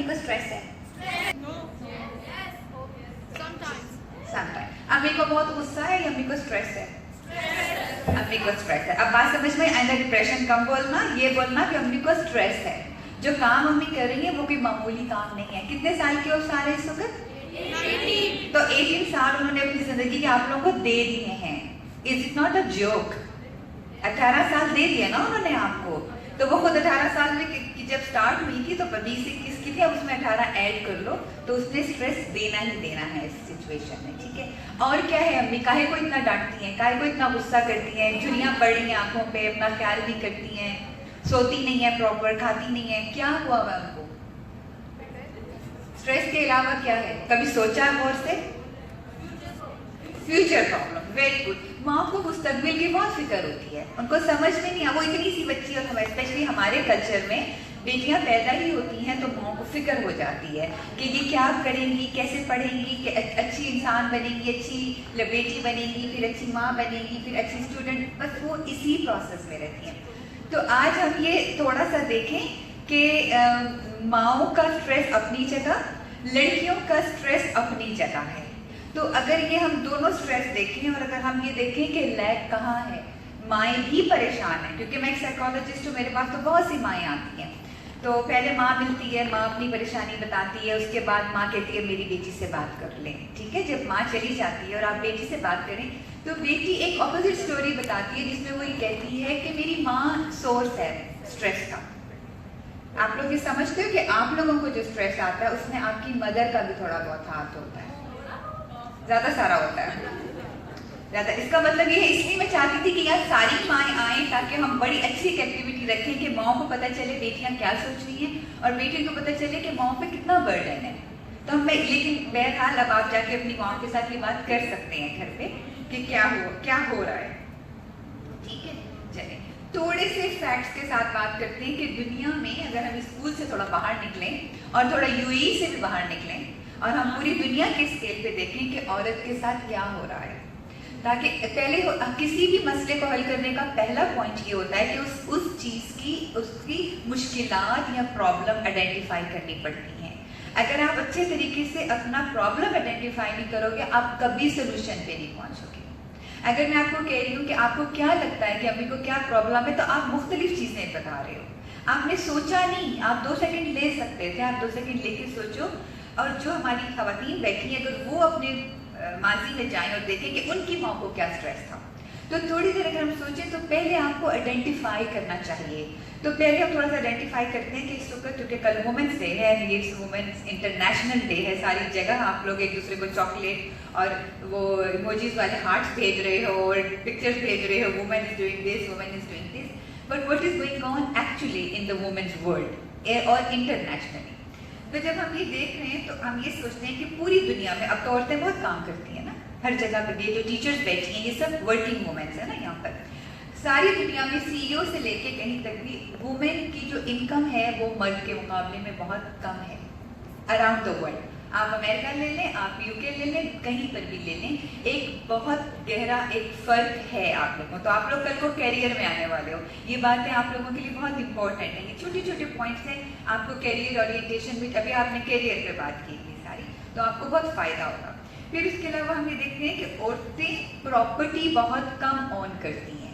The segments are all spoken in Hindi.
को स्ट्रेस है? समटाइम्स। अम्मी को बहुत गुस्सा है या अम्मी को स्ट्रेस है? अम्मी को स्ट्रेस है। अब बात समझ में आई? डिप्रेशन कम बोलना, ये बोलना कि अम्मी को स्ट्रेस है। जो काम अम्मी कर रही है वो कोई मामूली काम नहीं है। कितने साल के हो सारे इस वक्त? 18। तो 18 साल उन्होंने अपनी जिंदगी के आप लोगों को दे दिए हैं। Is it not a joke? 18 साल दे दिया ना उन्होंने आपको। तो वो खुद 18 साल में की जब स्टार्ट हुई थी तो 20-21 की थी, अब उसमें 18 ऐड कर लो तो उसने स्ट्रेस देना ही देना है इस सिचुएशन में, ठीक है। और क्या है, अम्मी काहे को इतना डांटती हैं, काहे को इतना गुस्सा करती हैं, झुर्रियाँ पड़ रही हैं आंखों पे, अपना ख्याल नहीं करती हैं, सोती नहीं है प्रॉपर, खाती नहीं है, क्या हुआ है उनको? स्ट्रेस के अलावा क्या है? कभी सोचा है गौर से? Future problem, very good. माँ को मुस्तकबिल की बहुत फिक्र होती है, उनको समझ में नहीं आ, वो इतनी सी बच्ची, और हमारे स्पेशली हमारे कल्चर में बेटियां पैदा ही होती हैं तो माँ को फिक्र हो जाती है कि ये क्या करेंगी, कैसे पढ़ेंगी, कि अच्छी इंसान बनेगी, अच्छी बेटी बनेगी, फिर अच्छी माँ बनेगी, फिर अच्छी स्टूडेंट, बस वो इसी प्रोसेस में रहती हैं। तो आज हम ये थोड़ा सा देखें कि माँओं का स्ट्रेस अपनी जगह, लड़कियों का स्ट्रेस अपनी जगह है। तो अगर ये हम दोनों स्ट्रेस देखें और अगर हम ये देखें कि लैग कहाँ है, माएँ भी परेशान हैं, क्योंकि मैं एक साइकोलॉजिस्ट हूँ, मेरे पास तो बहुत सी माएँ आती हैं। तो पहले माँ मिलती है, माँ अपनी परेशानी बताती है, उसके बाद माँ कहती है मेरी बेटी से बात कर लें, ठीक है। जब माँ चली जाती है और आप बेटी से बात करें तो बेटी एक ऑपोजिट स्टोरी बताती है जिसमें वो ये कहती है कि मेरी माँ सोर्स है स्ट्रेस का। आप लोग ये समझते हो कि आप लोगों को जो स्ट्रेस आता है उसमें आपकी मदर का भी थोड़ा बहुत हाथ होता है, ज्यादा सारा होता है ज्यादा। इसका मतलब ये है, इसलिए मैं चाहती थी कि यार सारी माएँ आएँ ताकि हम बड़ी अच्छी एक्टिविटी रखें कि माओ को पता चले बेटियां क्या सोच रही हैं और बेटियों को पता चले कि माओ पे कितना बर्डन है। तो हम लेकिन बहरहाल अब आप जाके अपनी माओ के साथ ये बात कर सकते हैं घर पे कि क्या हो रहा है, ठीक है। चलिए थोड़े से फैक्ट्स के साथ बात करते हैं कि दुनिया में अगर हम स्कूल से थोड़ा बाहर निकलें और थोड़ा यूएई से भी बाहर निकलें और हम पूरी दुनिया के स्केल पे देखें कि औरत के साथ क्या हो रहा है, ताकि पहले किसी भी मसले को हल करने का पहला पॉइंट ये होता है कि उस चीज़ की उसकी मुश्किलात या प्रॉब्लम आइडेंटिफाई करनी पड़ती हैं। अगर आप अच्छे तरीके से अपना प्रॉब्लम आइडेंटिफाई नहीं करोगे आप कभी सोल्यूशन पे नहीं पहुंचोगे। अगर मैं आपको कह रही हूँ कि आपको क्या लगता है कि अभी को क्या प्रॉब्लम है, तो आप मुख्तलिफ चीज़ें बता रहे हो, आपने सोचा नहीं। आप 2 सेकंड ले सकते थे, आप 2 सेकंड लेके सोचो। और जो हमारी खवातीन बैठी हैं अगर वो अपने माजी में जाएं और देखें कि उनकी माँ को क्या स्ट्रेस था, तो थोड़ी देर अगर हम सोचें तो पहले आपको आइडेंटिफाई करना चाहिए। तो पहले हम थोड़ा सा आइडेंटिफाई करते हैं कि इस वक्त क्योंकि कल वुमेंस डे है, ये वुमेंस इंटरनेशनल डे है, सारी जगह आप लोग एक दूसरे को चॉकलेट और वो इमोजीज वाले हार्ट्स भेज रहे हो और पिक्चर्स भेज रहे हो, women is doing this, women is doing this, but what is going on actually in the women's world और इंटरनेशनली। तो जब हम ये देख रहे हैं तो हम ये सोचते हैं कि पूरी दुनिया में, अब तो औरतें बहुत काम करती हैं ना हर जगह पर, ये जो टीचर्स बैठी हैं ये सब वर्किंग वुमेन्स है ना यहाँ पर, सारी दुनिया में सीईओ से लेके कहीं तक भी वुमेन की जो इनकम है वो मर्द के मुकाबले में बहुत कम है अराउंड द वर्ल्ड। आप अमेरिका ले लें, आप यूके ले लें, कहीं पर भी ले लें, एक बहुत गहरा एक फर्क है आप लोगों। तो आप लोग कल को कैरियर में आने वाले हो, ये बातें आप लोगों के लिए बहुत इंपॉर्टेंट है। ये छोटे छोटे पॉइंट्स हैं, आपको कैरियर ओरिएंटेशन में, अभी आपने कैरियर पे बात की थी सारी, तो आपको बहुत फायदा होगा। फिर इसके अलावा हम ये देखते हैं कि औरतें प्रॉपर्टी बहुत कम ऑन करती हैं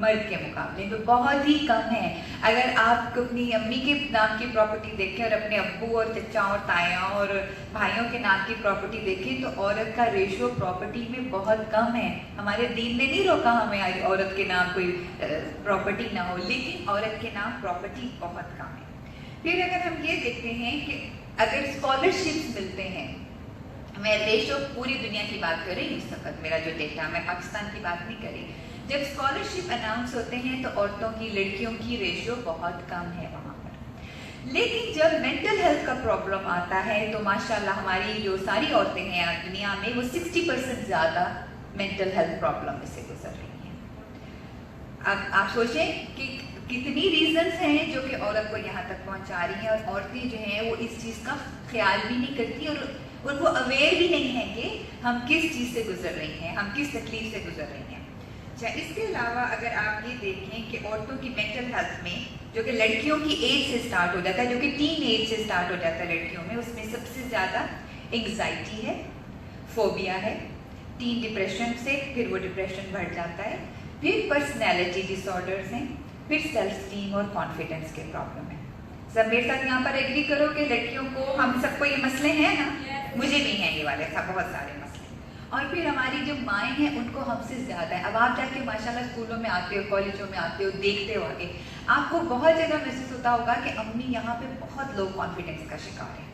मर्द के मुकाबले में, बहुत ही कम है। अगर आप अपनी अम्मी के नाम की प्रॉपर्टी देखें और अपने अब्बू और चचा और ताया और भाइयों के नाम की प्रॉपर्टी देखें तो औरत का रेशो प्रॉपर्टी में बहुत कम है। हमारे दीन ने नहीं रोका हमें औरत के नाम कोई प्रॉपर्टी ना हो, लेकिन औरत के नाम प्रॉपर्टी बहुत कम है। फिर अगर हम ये देखते हैं कि अगर स्कॉलरशिप्स मिलते हैं, मैं रेशो पूरी दुनिया की बात कर रही हूँ इस वक्त, मेरा जो डेटा, मैं पाकिस्तान की बात नहीं करी, जब स्कॉलरशिप अनाउंस होते हैं तो औरतों की, लड़कियों की रेशियो बहुत कम है वहाँ पर। लेकिन जब मेंटल हेल्थ का प्रॉब्लम आता है तो माशाल्लाह हमारी जो सारी औरतें हैं दुनिया में वो 60% ज़्यादा मेंटल हेल्थ प्रॉब्लम में से गुजर रही हैं। अब आप सोचें कि कितनी रीजंस हैं जो कि औरत को यहाँ तक पहुँचा रही हैं, और औरतें जो हैं वो इस चीज़ का ख्याल भी नहीं करती और उनको अवेयर भी नहीं है कि हम किस चीज़ से गुजर रही हैं, हम किस तकलीफ से गुजर रही हैं। अच्छा, इसके अलावा अगर आप ये देखें कि औरतों की मेंटल हेल्थ में, जो कि लड़कियों की एज से स्टार्ट हो जाता है, जो कि टीन एज से स्टार्ट हो जाता है लड़कियों में, उसमें सबसे ज़्यादा एंग्जाइटी है, फोबिया है, टीन डिप्रेशन से फिर वो डिप्रेशन बढ़ जाता है, फिर पर्सनैलिटी डिसऑर्डर्स हैं, फिर सेल्फ स्टीम और कॉन्फिडेंस के प्रॉब्लम है। सब मेरे साथ यहाँ पर एग्री करो कि लड़कियों को, हम सबको ये मसले हैं ना, मुझे भी हैं ये वाले सब बहुत सारे मसले। और फिर हमारी जो माएँ हैं उनको हमसे ज़्यादा है। अब आप जाके माशाल्लाह स्कूलों में आते हो, कॉलेजों में आते हो, देखते हो आगे, आपको बहुत जगह महसूस होता होगा कि अम्मी यहाँ पे बहुत लो कॉन्फिडेंस का शिकार है।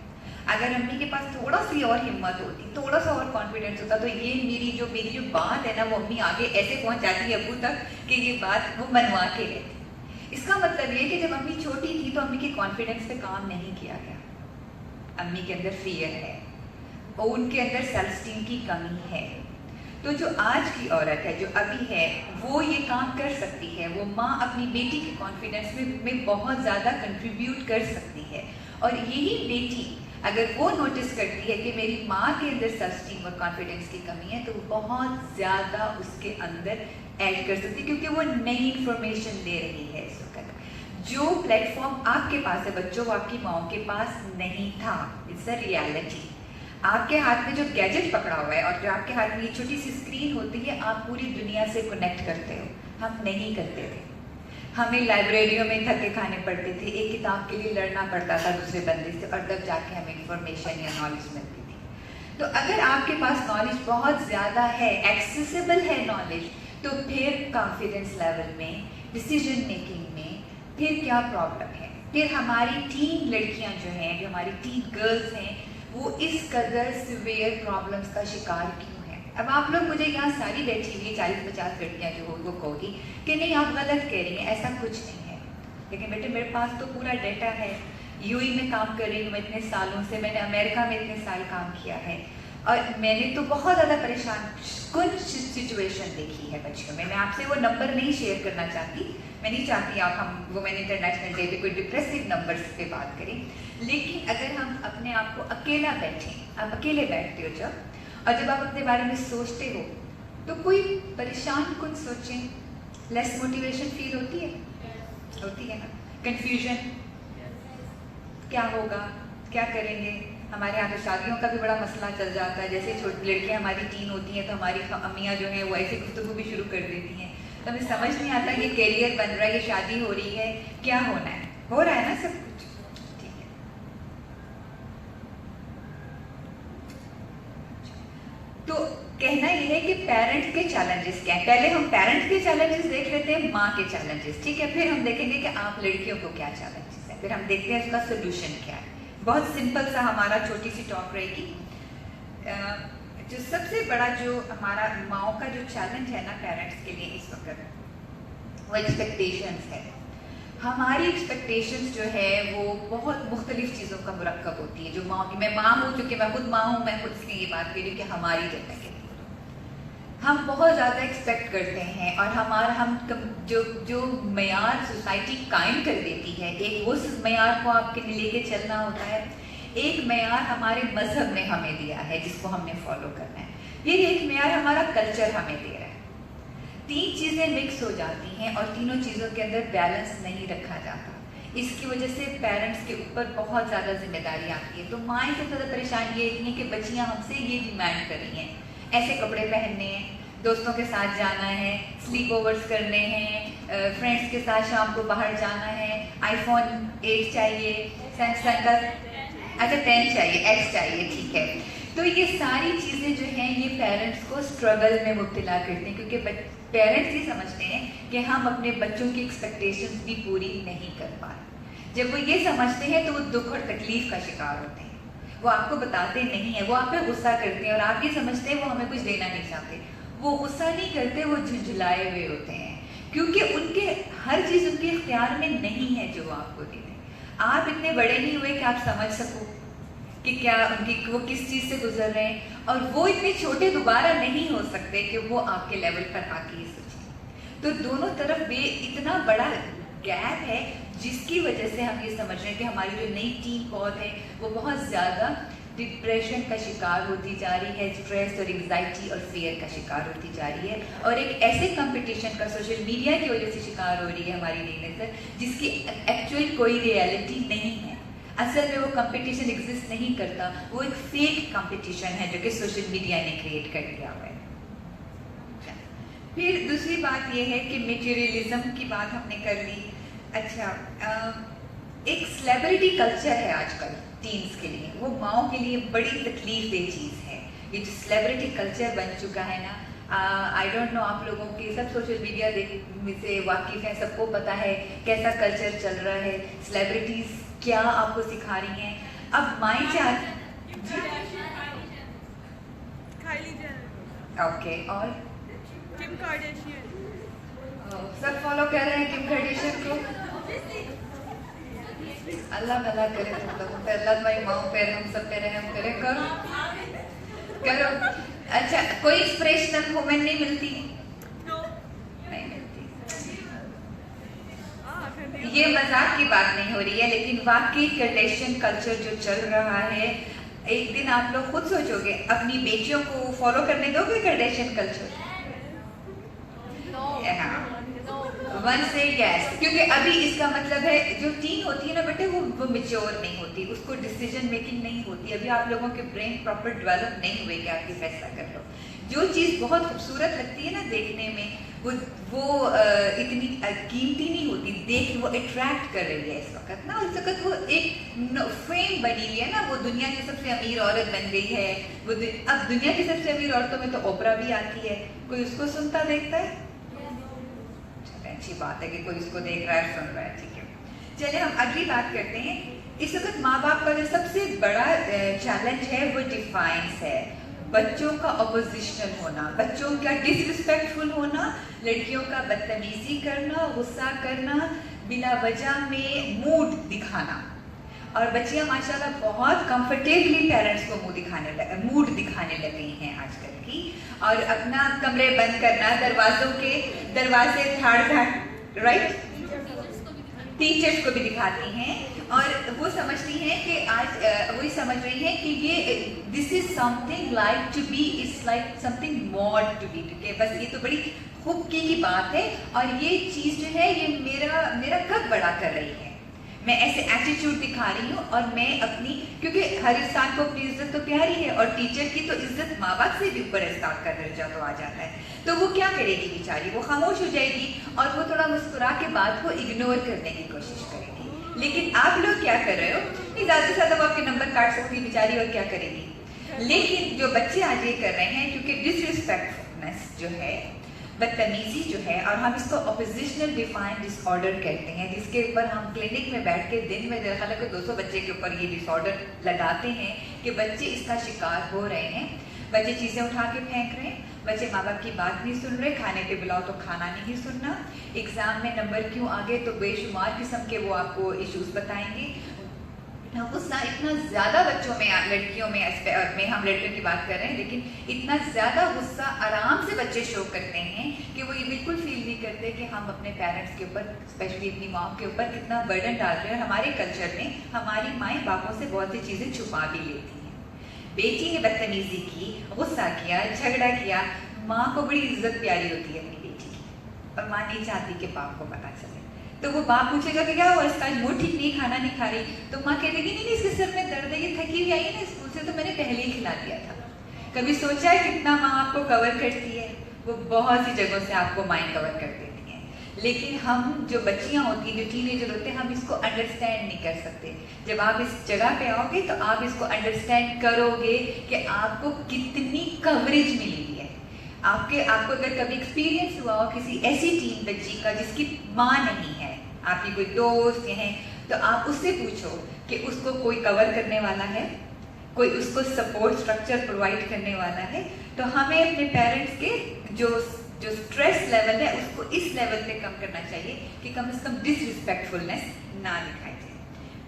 अगर अम्मी के पास थोड़ा सी और हिम्मत होती, थोड़ा सा और कॉन्फिडेंस होता, तो ये मेरी जो बात है ना, वो अम्मी आगे ऐसे पहुँच जाती है अब्बू तक कि ये बात वो मनवा के लेती। इसका मतलब ये कि जब अम्मी छोटी थी तो अम्मी के कॉन्फिडेंस पे काम नहीं किया गया। अम्मी के अंदर फियर है और उनके अंदर सेल्फ स्टीम की कमी है। तो जो आज की औरत है, जो अभी है, वो ये काम कर सकती है। वो माँ अपनी बेटी के कॉन्फिडेंस में बहुत ज़्यादा कंट्रीब्यूट कर सकती है। और यही बेटी अगर वो नोटिस करती है कि मेरी माँ के अंदर सेल्फ स्टीम और कॉन्फिडेंस की कमी है, तो वो बहुत ज़्यादा उसके अंदर ऐड कर सकती है, क्योंकि वो नई इंफॉर्मेशन दे रही है इस वक्त। जो प्लेटफॉर्म आपके पास है बच्चों, वो आपकी माओ के पास नहीं था। It's a reality. आपके हाथ में जो गैजेट पकड़ा हुआ है और जो आपके हाथ में ये छोटी सी स्क्रीन होती है, आप पूरी दुनिया से कनेक्ट करते हो। हम नहीं करते थे। हमें लाइब्रेरियों में धक्के खाने पड़ते थे, एक किताब के लिए लड़ना पड़ता था दूसरे बंदे से, और तब जाके हमें इंफॉर्मेशन या नॉलेज मिलती थी। तो अगर आपके पास नॉलेज बहुत ज़्यादा है, एक्सेसिबल है नॉलेज, तो फिर कॉन्फिडेंस लेवल में, डिसीजन मेकिंग में फिर क्या प्रॉब्लम है? फिर हमारी टीन लड़कियां जो हैं, जो हमारी टीन गर्ल्स हैं, वो इस कदर सिवियर प्रॉब्लम्स का शिकार क्यों है? अब आप लोग मुझे यहाँ सारी बैठी हुई 40-50 लड़कियाँ जो हो वो कहोगी कि नहीं आप गलत कह रही हैं, ऐसा कुछ नहीं है। लेकिन बेटे मेरे पास तो पूरा डेटा है। यूएई में काम कर रही हूँ मैं इतने सालों से, मैंने अमेरिका में इतने साल काम किया है, और मैंने तो बहुत ज़्यादा परेशान कुछ सिचुएशन देखी है बच्चियों में। मैं आपसे वो नंबर नहीं शेयर करना चाहती, मैं नहीं चाहती आप हम वुमेन इंटरनेशनल डे पे कोई डिप्रेसिव नंबर्स पे बात करें। लेकिन अगर हम अपने आप को अकेला बैठें, आप अकेले बैठते हो जब, और जब आप अपने बारे में सोचते हो, तो कोई परेशान कुछ सोचें, लेस मोटिवेशन फील होती है? होती है ना? कन्फ्यूजन, क्या होगा, क्या करेंगे? हमारे यहाँ तो शादियों का भी बड़ा मसला चल जाता है। जैसे छोटी लड़कियाँ हमारी टीन होती हैं तो हमारी अम्मियाँ जो हैं वो ऐसी गुफ्तगू भी शुरू कर देती हैं, तो हमें समझ नहीं आता ये कैरियर बन रहा है, ये शादी हो रही है, क्या होना है? हो रहा है ना सब कुछ, ठीक है। तो कहना ये है कि पेरेंट्स के चैलेंजेस क्या है। पहले हम पेरेंट्स के चैलेंजेस देख लेते हैं, माँ के चैलेंजेस, ठीक है। फिर हम देखेंगे कि आप लड़कियों को क्या चैलेंजेस है, फिर हम देखते हैं उसका सोल्यूशन क्या है। बहुत सिंपल सा हमारा छोटी सी टॉक रहेगी। जो सबसे बड़ा जो हमारा माओ का जो चैलेंज है ना पेरेंट्स के लिए इस वक्त, वो एक्सपेक्टेशंस है। हमारी एक्सपेक्टेशंस जो है वो बहुत मुख्तलिफ चीज़ों का मुरक्कब होती है। जो माँ की, मैं माँ हूँ, चूँकि मैं खुद माँ हूँ, मैं खुद इसलिए ये बात कह रही हूँ कि हमारी जब मैं कहती हूँ, हम बहुत ज़्यादा एक्सपेक्ट करते हैं, और जो मयार सोसाइटी कायम कर देती है, एक उस मयार को आपके लेके चलना होता है। एक मयार हमारे मजहब ने हमें दिया है जिसको हमने फॉलो करना है, फिर एक मयार हमारा कल्चर हमें दे रहा है। तीन चीज़ें मिक्स हो जाती हैं और तीनों चीज़ों के अंदर बैलेंस नहीं रखा जाता। इसकी वजह से पेरेंट्स के ऊपर बहुत ज़्यादा जिम्मेदारी आती है। तो माएँ सबसे ज़्यादा परेशान ये है कि बच्चियाँ हमसे ये डिमांड कर रही हैं, ऐसे कपड़े पहनने हैं, दोस्तों के साथ जाना है, स्लीप ओवर्स करने हैं, फ्रेंड्स के साथ शाम को बाहर जाना है, iPhone 8 चाहिए, सैमसंग का, अच्छा 10 चाहिए, X चाहिए, ठीक है। तो ये सारी चीज़ें जो हैं ये पेरेंट्स को स्ट्रगल में मुब्तला करती हैं, क्योंकि पेरेंट्स ये समझते हैं कि हम अपने बच्चों की एक्सपेक्टेशंस भी पूरी नहीं कर पा रहे। जब वो ये समझते हैं तो वो दुख और तकलीफ का शिकार होते हैं। वो आपको बताते नहीं है, वो आप पे गुस्सा करते हैं, और आप ये समझते हैं वो हमें कुछ देना नहीं चाहते। वो गुस्सा नहीं करते, वो झुंझुलाए हुए होते हैं, क्योंकि उनके हर चीज़ उनके इख्तियार में नहीं है जो वो आपको दे दें। आप इतने बड़े नहीं हुए कि आप समझ सको कि क्या वो किस चीज़ से गुजर रहे हैं, और वो इतने छोटे दोबारा नहीं हो सकते कि वो आपके लेवल पर आके सोचें। तो दोनों तरफ इतना बड़ा गैप है, जिसकी वजह से हम ये समझ रहे हैं कि हमारी जो नई टीन पौध है वो बहुत ज़्यादा डिप्रेशन का शिकार होती जा रही है, स्ट्रेस और एंग्जाइटी और फियर का शिकार होती जा रही है, और एक ऐसे कंपटीशन का सोशल मीडिया की वजह से शिकार हो रही है हमारी नई नस्ल, जिसकी एक्चुअल कोई रियलिटी नहीं है। असल में वो कंपटीशन एग्जिस्ट नहीं करता, वो एक फेक कंपटीशन है जो कि सोशल मीडिया ने क्रिएट कर दिया हुआ है। फिर दूसरी बात ये है कि मटेरियलिज्म की बात हमने कर ली। अच्छा, एक सेलिब्रिटी कल्चर है आजकल टीन्स के लिए, वो माओ के लिए बड़ी तकलीफ दे चीज़ है। ये जो सेलिब्रिटी कल्चर बन चुका है ना, आई डोंट नो, आप लोगों के सब सोशल मीडिया से वाकिफ़ हैं, सबको पता है कैसा कल्चर चल रहा है, सेलिब्रिटीज़ क्या आपको सिखा रही हैं। अब माई चाहती, ओके, और किम कार्दाशियन सब फॉलो कर रहे हैं किम कार्दाशियन को। अल्लाह भला करे तुम लोगों पे, अल्लाह तुम्हारी माओ पे हम सब पे रहम करे। करो। अच्छा, कोई इंस्पिरेशनल वुमेन नहीं मिलती? नहीं मिलती। ये मजाक की बात नहीं हो रही है, लेकिन वाकई कार्दाशियन कल्चर जो चल रहा है, एक दिन आप लोग खुद सोचोगे, अपनी बेटियों को फॉलो करने दोगे कार्दाशियन कल्चर? वन से यस, क्योंकि अभी इसका मतलब है जो टीन होती है ना बेटे, वो मेच्योर नहीं होती, उसको डिसीजन मेकिंग नहीं होती। अभी आप लोगों के ब्रेन प्रॉपर डेवलप नहीं हुए कि आप ये फैसला कर लो। जो चीज़ बहुत खूबसूरत लगती है ना देखने में, वो इतनी कीमती नहीं होती, देख वो अट्रैक्ट कर रही है इस वक्त ना। उस वक्त वो एक फेम बनी हुई है ना, वो दुनिया की सबसे अमीर औरत बन गई है। वो अब दुनिया की सबसे अमीर औरतों में तो ओपरा भी आती है, कोई उसको सुनता देखता है? अच्छी बात है कि कोई इसको देख रहा है, सुन रहा है, ठीक है। चलिए हम अगली बात करते हैं। इस वक्त माँ बाप का जो सबसे बड़ा चैलेंज है वो डिफाइंस है। बच्चों का अपोजिशनल होना, बच्चों का डिसरिस्पेक्टफुल होना, लड़कियों का बदतमीजी करना, गुस्सा करना, बिना वजह में मूड दिखाना। और बच्चियां माशाल्लाह बहुत कंफर्टेबली पेरेंट्स को मूड दिखाने लग गई हैं आजकल की, और अपना कमरे बंद करना, दरवाजे ठाड़ राइट, टीचर्स को भी दिखाती हैं, और वो समझती हैं कि आज वही समझ रही हैं कि ये this is something like to be, it's like something more to be, ठीक है। बस ये तो बड़ी खूबकी की बात है, और ये चीज़ जो है ये मेरा कद बड़ा कर रही है। मैं ऐसे एटीट्यूड दिखा रही हूँ, और मैं अपनी, क्योंकि हर इंसान को अपनी इज्जत तो प्यारी है, और टीचर की तो इज्जत माँ बाप से भी ऊपर स्टार्ट कर दर्जा तो आ जाता है। तो वो क्या करेगी बेचारी, वो खामोश हो जाएगी, और वो थोड़ा मुस्कुरा के बात को इग्नोर करने की कोशिश करेगी। लेकिन आप लोग क्या कर रहे हो, नहीं ज़्यादा से ज़्यादा वो आपके नंबर काट सकती बेचारी, और क्या करेगी। लेकिन जो बच्चे आज ये कर रहे हैं, क्योंकि डिसरिस्पेक्टफुलनेस जो है, बदतमीजी जो है, और हम इसको ऑपोजिशनल डिफाइंड डिसऑर्डर कहते हैं, जिसके ऊपर हम क्लिनिक में बैठ के दिन में हालांकि 200 बच्चे के ऊपर ये डिसऑर्डर लगाते हैं कि बच्चे इसका शिकार हो रहे हैं। बच्चे चीज़ें उठा के फेंक रहे हैं, बच्चे माँ बाप की बात नहीं सुन रहे, खाने पे बुलाओ तो खाना नहीं सुनना, एग्जाम में नंबर क्यों आ गए तो बेशुमार किस्म के वो आपको इश्यूज बताएंगे। गुस्सा इतना ज़्यादा बच्चों में, लड़कियों में हम लड़कियों की बात कर रहे हैं, लेकिन इतना ज़्यादा गुस्सा आराम से बच्चे शो करते हैं कि वो ये बिल्कुल फील नहीं करते कि हम अपने पेरेंट्स के ऊपर, स्पेशली अपनी माँ के ऊपर कितना बर्डन डाल रहे हैं। हमारे कल्चर में हमारी माएँ बापों से बहुत सी चीज़ें छुपा भी लेती हैं। बेटी ने बदतमीजी की, गुस्सा किया, झगड़ा किया, माँ को बड़ी इज्जत प्यारी होती है अपनी बेटी की, और माँ नहीं चाहती कि बाप को पता चले। तो वो बाप पूछेगा कि क्या हुआ, इसका मूड ठीक नहीं, खाना नहीं खा रही, तो माँ कह देगी नहीं इसके सिर में दर्द है, ये थकी हुई आई है ना स्कूल से, तो मैंने पहले ही खिला दिया था। कभी सोचा है कितना माँ आपको कवर करती है? वो बहुत सी जगहों से आपको माइंड कवर कर देती हैं। लेकिन हम जो बच्चियाँ होती हैं, जो टीनेजर होते हैं, हम इसको अंडरस्टैंड नहीं कर सकते। जब आप इस जगह पे आओगे तो आप इसको अंडरस्टैंड करोगे कि आपको कितनी कवरेज मिली है। आपको अगर कभी एक्सपीरियंस हुआ हो किसी ऐसी टीन बच्ची का जिसकी माँ नहीं है, आपकी कोई दोस्त है, तो आप उससे पूछो कि उसको कोई कवर करने वाला है, कोई उसको सपोर्ट स्ट्रक्चर प्रोवाइड करने वाला है। तो हमें अपने पेरेंट्स के जो स्ट्रेस लेवल है उसको इस लेवल पे कम करना चाहिए कि कम से कम डिसरिस्पेक्टफुलनेस ना दिखाई जाए।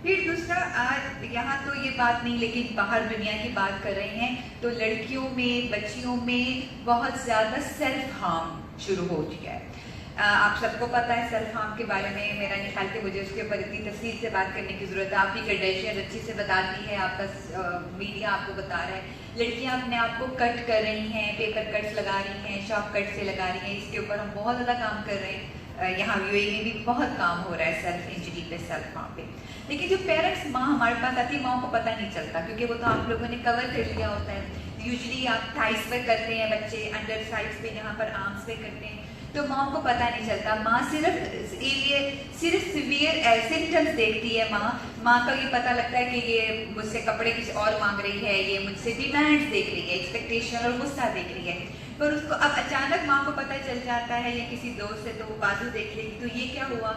फिर दूसरा, आज यहाँ तो ये बात नहीं, लेकिन बाहर दुनिया की बात कर रहे हैं, तो लड़कियों में, बच्चियों में बहुत ज़्यादा सेल्फ हार्म शुरू हो चुका है। आप सबको पता है सेल्फ हार्म के बारे में, मेरा नहीं ख्याल कि मुझे उसके ऊपर इतनी तफसील से बात करने की ज़रूरत है। आपकी कार्डेशियन अच्छी से बताती है, आपका मीडिया आपको बता रहा है, लड़कियां अपने आप को कट कर रही हैं, पेपर कट्स लगा रही हैं, शॉप कट से लगा रही हैं। इसके ऊपर हम बहुत ज़्यादा काम कर रहे हैं, यहाँ यूएई में भी बहुत काम हो रहा है सेल्फ इंजरी पे, सेल्फ हार्म पे। लेकिन जो पेरेंट्स माँ हमारे पास आती है, माँ को पता नहीं चलता, क्योंकि वो तो आप लोगों ने कवर कर लिया होता है। यूजली आप थाइस पे करते हैं बच्चे, अंडर साइड्स पे, यहाँ पर आर्म्स पे करते हैं, तो माँ को पता नहीं चलता। माँ सिर्फ सिवियर सिम्टम्स देखती है। माँ का ये पता लगता है कि ये मुझसे कपड़े किसी और मांग रही है, ये मुझसे डिमांड्स देख रही है, एक्सपेक्टेशन और गुस्सा देख रही है। पर उसको अब अचानक माँ को पता चल जाता है या किसी दोस्त से, तो वो बाजू देख लेगी, तो ये क्या हुआ,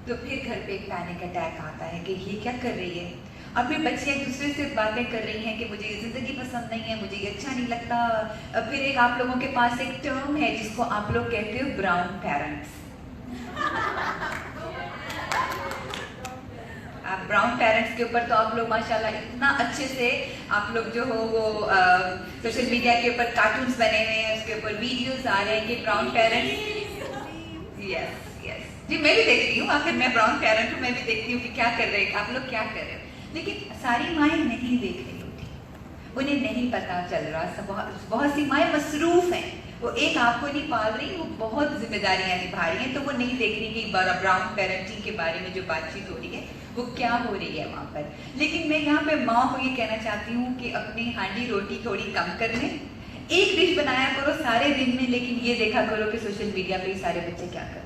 तो फिर घर पे एक पैनिक अटैक आता है कि ये क्या कर रही है। और फिर बच्चे एक दूसरे से बातें कर रही हैं कि मुझे ये ज़िंदगी पसंद नहीं है, मुझे ये अच्छा नहीं लगता। फिर एक आप लोगों के पास एक टर्म है जिसको आप लोग कहते हो ब्राउन पेरेंट्स। ब्राउन पेरेंट्स के ऊपर तो आप लोग माशाल्लाह इतना अच्छे से आप लोग जो हो वो सोशल मीडिया के ऊपर कार्टून्स बने हुए हैं, उसके ऊपर वीडियोस आ रहे हैं कि ब्राउन पेरेंट्स। यस जी, मैं भी देखती हूँ, आखिर मैं ब्राउन पेरेंट हूँ, मैं भी देखती हूँ कि क्या कर रहे हैं आप लोग, क्या कर रहे हो। लेकिन सारी माएँ नहीं देख रही होती, उन्हें नहीं पता चल रहा। बहुत सी माएँ मसरूफ हैं, वो एक आपको नहीं पाल रही, वो बहुत जिम्मेदारियां निभा रही हैं, तो वो नहीं देख रही कि ब्राउन पेरेंटिंग के बारे में जो बातचीत हो रही है वो क्या हो रही है वहाँ पर। लेकिन मैं यहाँ पे माँ को ये कहना चाहती हूँ कि अपनी हांडी रोटी थोड़ी कम कर लें। एक डिश बनाया करो सारे दिन में, लेकिन ये देखा करो कि सोशल मीडिया पे सारे बच्चे क्या कर रहे हैं।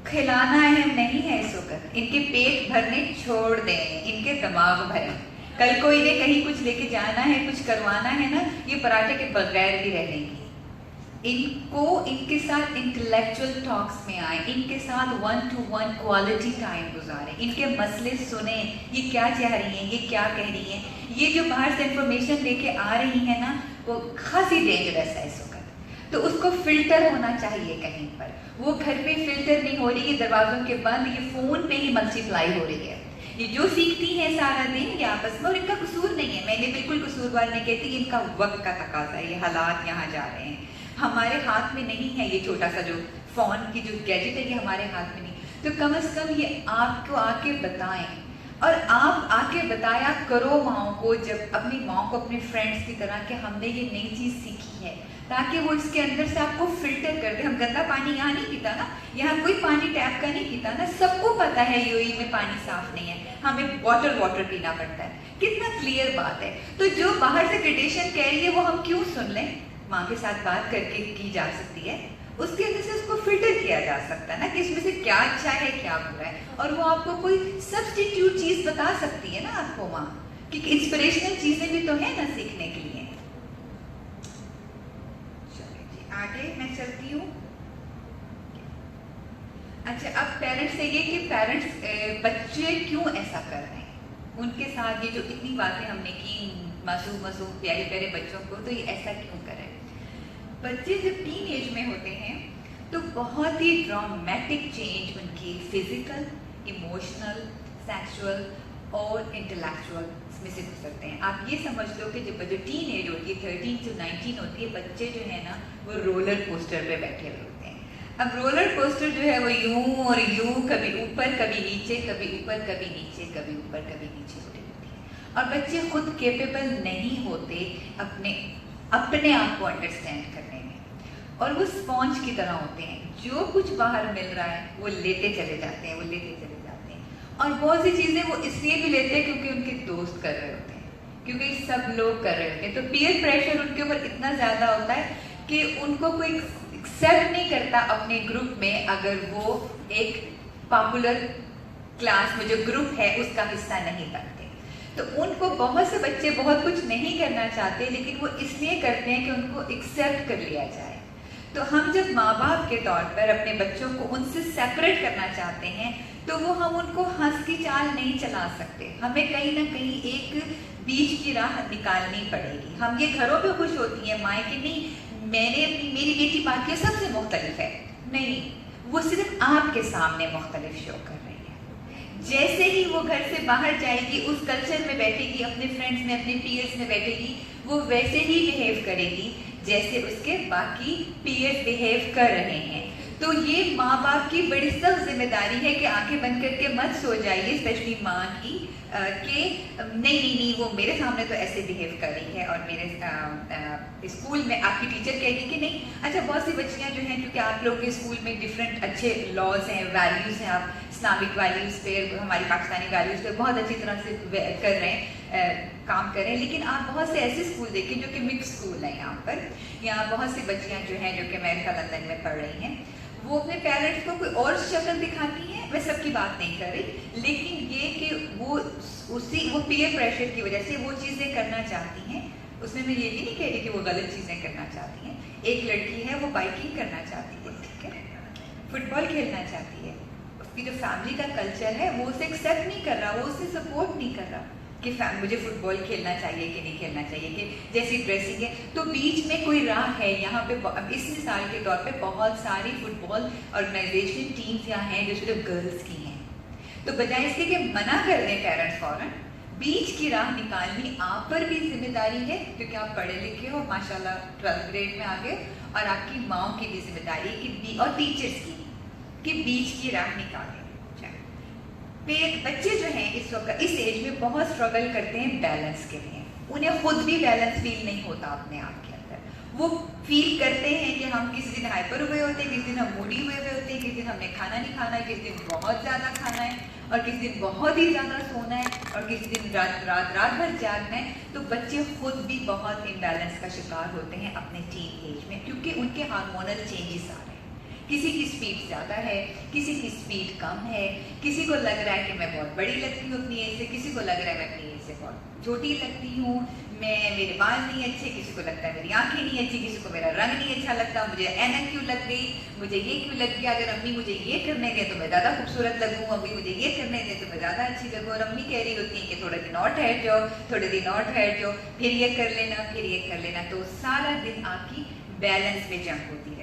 खिलाना अहम नहीं है इस वक्त, इनके पेट भरने छोड़ दें, इनके दिमाग भरें। कल को इन्हें कहीं कुछ लेके जाना है, कुछ करवाना है ना, ये पराठे के बगैर भी रह लेंगी। इनको इनके साथ इंटेलेक्चुअल टॉक्स में आए, इनके साथ 1-to-1 क्वालिटी टाइम गुजारें, इनके मसले सुने, ये क्या चाह रही हैं, ये क्या कह रही हैं। ये जो बाहर से इंफॉर्मेशन लेके आ रही है ना, वो खासी डेंजरस है इस वक्त, तो उसको फिल्टर होना चाहिए कहीं पर। वो घर पे फिल्टर नहीं हो रही, ये दरवाजों के बंद, ये फोन पे ही मल्टीप्लाई हो रही है। ये जो सीखती हैं सारा दिन ये आपस में, और इनका कसूर नहीं है, मैंने बिल्कुल कसूरवार नहीं कहती, इनका वक्त का तकाजा है, ये हालात यहाँ जा रहे हैं। हमारे हाथ में नहीं है ये छोटा सा जो फोन की जो गैजेट है, ये हमारे हाथ में नहीं, तो कम से कम ये आपको आके बताएं, और आप आके बताया करो माओ को, जब अपनी माओ को अपने फ्रेंड्स की तरह कि हमने ये नई चीज़ सीखी है, ताकि वो इसके अंदर से आपको फिल्टर कर दे। हम गंदा पानी यहाँ नहीं पीता ना, यहाँ कोई पानी टैप का नहीं पीता ना, सबको पता है यूएई में पानी साफ नहीं है, हमें वाटर पीना पड़ता है। कितना क्लियर बात है। तो जो बाहर से क्रिटिशन कह रही है वो हम क्यों सुन लें, माँ के साथ बात करके की जा सकती है, उसके अंदर से उसको फिल्टर किया जा सकता है ना कि इसमें से क्या अच्छा है क्या बुरा है, और वो आपको कोई सब्स्टिट्यूट चीज बता सकती है ना आपको माँ, कि इंस्पिरेशनल चीजें भी तो है ना सीखने के लिए। चलिए जी आगे मैं चलती हूँ। अच्छा, अब पेरेंट्स से ये कि पेरेंट्स बच्चे क्यों ऐसा कर रहे हैं, उनके साथ ये जो इतनी बातें हमने की मासूम प्यारे प्यारे बच्चों को, तो ये ऐसा क्यों करें। बच्चे जब टीन एज में होते हैं तो बहुत ही ड्रामेटिक चेंज उनकी फिजिकल, इमोशनल, सेक्सुअल और इंटेलेक्चुअल में से गुजरते हैं। आप ये समझ लो कि जब जो टीन एज होती है 13 से 19 होती है, बच्चे जो है ना वो रोलर कोस्टर पे बैठे हुए होते हैं। अब रोलर कोस्टर जो है वो यूं और यूं, कभी ऊपर कभी नीचे, कभी ऊपर कभी नीचे, कभी ऊपर कभी नीचे होती है, और बच्चे खुद कैपेबल नहीं होते अपने आप को अंडरस्टैंड करने में, और वो स्पॉन्ज की तरह होते हैं, जो कुछ बाहर मिल रहा है वो लेते चले जाते हैं, वो लेते चले जाते हैं। और बहुत सी चीज़ें वो इसलिए भी लेते हैं क्योंकि उनके दोस्त कर रहे होते हैं, क्योंकि सब लोग कर रहे होते हैं, तो पीयर प्रेशर उनके ऊपर इतना ज़्यादा होता है कि उनको कोई एक्सेप्ट नहीं करता अपने ग्रुप में अगर वो एक पॉपुलर क्लास में जो ग्रुप है उसका हिस्सा नहीं बनते। तो उनको बहुत से बच्चे बहुत कुछ नहीं करना चाहते, लेकिन वो इसलिए करते हैं कि उनको एक्सेप्ट कर लिया जाए। तो हम जब माँ बाप के तौर पर अपने बच्चों को उनसे सेपरेट करना चाहते हैं, तो वो हम उनको हंस की चाल नहीं चला सकते, हमें कहीं ना कहीं एक बीच की राह निकालनी पड़ेगी। हम ये घरों पे खुश होती हैं माएँ कि नहीं मेरी बेटी बाकी सबसे मुख्तलिफ है, नहीं, वो सिर्फ आपके सामने मुख्तलिफ शो कर रही है। जैसे ही वो घर से बाहर जाएगी, उस कल्चर में बैठेगी, अपने फ्रेंड्स में, अपने पीयर्स में बैठेगी, वो वैसे ही बिहेव करेगी जैसे उसके बाकी पीयर्स बिहेव कर रहे हैं। तो ये माँ बाप की बड़ी सख्त जिम्मेदारी है कि आंखें बंद करके मत सो जाइए, स्पेशली माँ की, कि नहीं वो मेरे सामने तो ऐसे बिहेव कर रही है और मेरे स्कूल में आपकी टीचर कहेगी कि नहीं। अच्छा, बहुत सी बच्चियां जो हैं, क्योंकि आप लोग के स्कूल में डिफरेंट अच्छे लॉज हैं, वैल्यूज़ हैं, आप इस्लामिक वैल्यूज़ पे, हमारी पाकिस्तानी वैल्यूज़ पे बहुत अच्छी तरह से कर रहे हैं, काम कर रहे हैं। लेकिन आप बहुत से ऐसे स्कूल देखें जो कि मिक्स स्कूल हैं यहाँ पर, यहाँ बहुत सी बच्चियाँ जो हैं जो कि अमेरिका लंदन में पढ़ रही हैं, वो अपने पेरेंट्स को कोई और शक्ल दिखाती हैं। मैं सबकी बात नहीं कर रही, लेकिन ये कि वो पीयर प्रेशर की वजह से वो चीज़ें करना चाहती हैं। उसमें मैं ये भी नहीं कह रही कि वो गलत चीज़ें करना चाहती हैं। एक लड़की है, वो बाइकिंग करना चाहती है, ठीक है, फुटबॉल खेलना चाहती है, उसकी जो फैमिली का कल्चर है वो उसे एक्सेप्ट नहीं कर रहा, वो उसे सपोर्ट नहीं कर रहा कि मुझे फुटबॉल खेलना चाहिए कि नहीं खेलना चाहिए, कि जैसी ड्रेसिंग है। तो बीच में कोई राह है यहाँ पे। इस मिसाल के तौर पे बहुत सारी फुटबॉल ऑर्गेनाइजेशन टीम्स यहाँ हैं जो सिर्फ गर्ल्स की हैं। तो बजाय इसके कि मना कर दें पेरेंट्स फौरन, बीच की राह निकालनी आप पर भी जिम्मेदारी है, क्योंकि आप पढ़े लिखे हो माशाल्लाह, 12th ग्रेड में आ गए, और आपकी माओ की भी जिम्मेदारी है और टीचर्स की, कि बीच की राह निकालें। फिर बच्चे जो हैं इस वक्त इस एज में बहुत स्ट्रगल करते हैं बैलेंस के लिए। उन्हें खुद भी बैलेंस फील नहीं होता अपने आप के अंदर। वो फील करते हैं कि हम किसी दिन हाइपर हुए होते हैं, किसी दिन हम मूडी हुए होते हैं, किसी दिन हमने खाना नहीं खाना है, किसी दिन बहुत ज़्यादा खाना है, और किसी दिन बहुत ही ज़्यादा सोना है, और किसी दिन रात भर जागना है। तो बच्चे खुद भी बहुत इम्बैलेंस का शिकार होते हैं अपने टीन एज में, क्योंकि उनके हार्मोनल चेंजेस आ रहे हैं। किसी की स्पीड ज़्यादा है, किसी की स्पीड कम है, किसी को लग रहा है कि मैं बहुत बड़ी लगती हूँ अपनी एज से, किसी को लग रहा है मैं अपनी एज से बहुत छोटी लगती हूँ, मेरे बाल नहीं अच्छे, किसी को लगता है मेरी आंखें नहीं अच्छी, किसी को मेरा रंग नहीं अच्छा लगता, मुझे ऐनक क्यों लग गई, मुझे ये क्यों लग गया, अगर अम्मी मुझे ये करने दें तो मैं ज़्यादा खूबसूरत लगूँ, अम्मी मुझे ये करने दें तो मैं ज़्यादा अच्छी लगूँ। और अम्मी कह रही होती हैं कि थोड़े दिन और ठहर जाओ, थोड़े दिन और ठहर जाओ, फिर ये कर लेना, फिर ये कर लेना। तो सारा दिन आपकी बैलेंस में जंग होती है।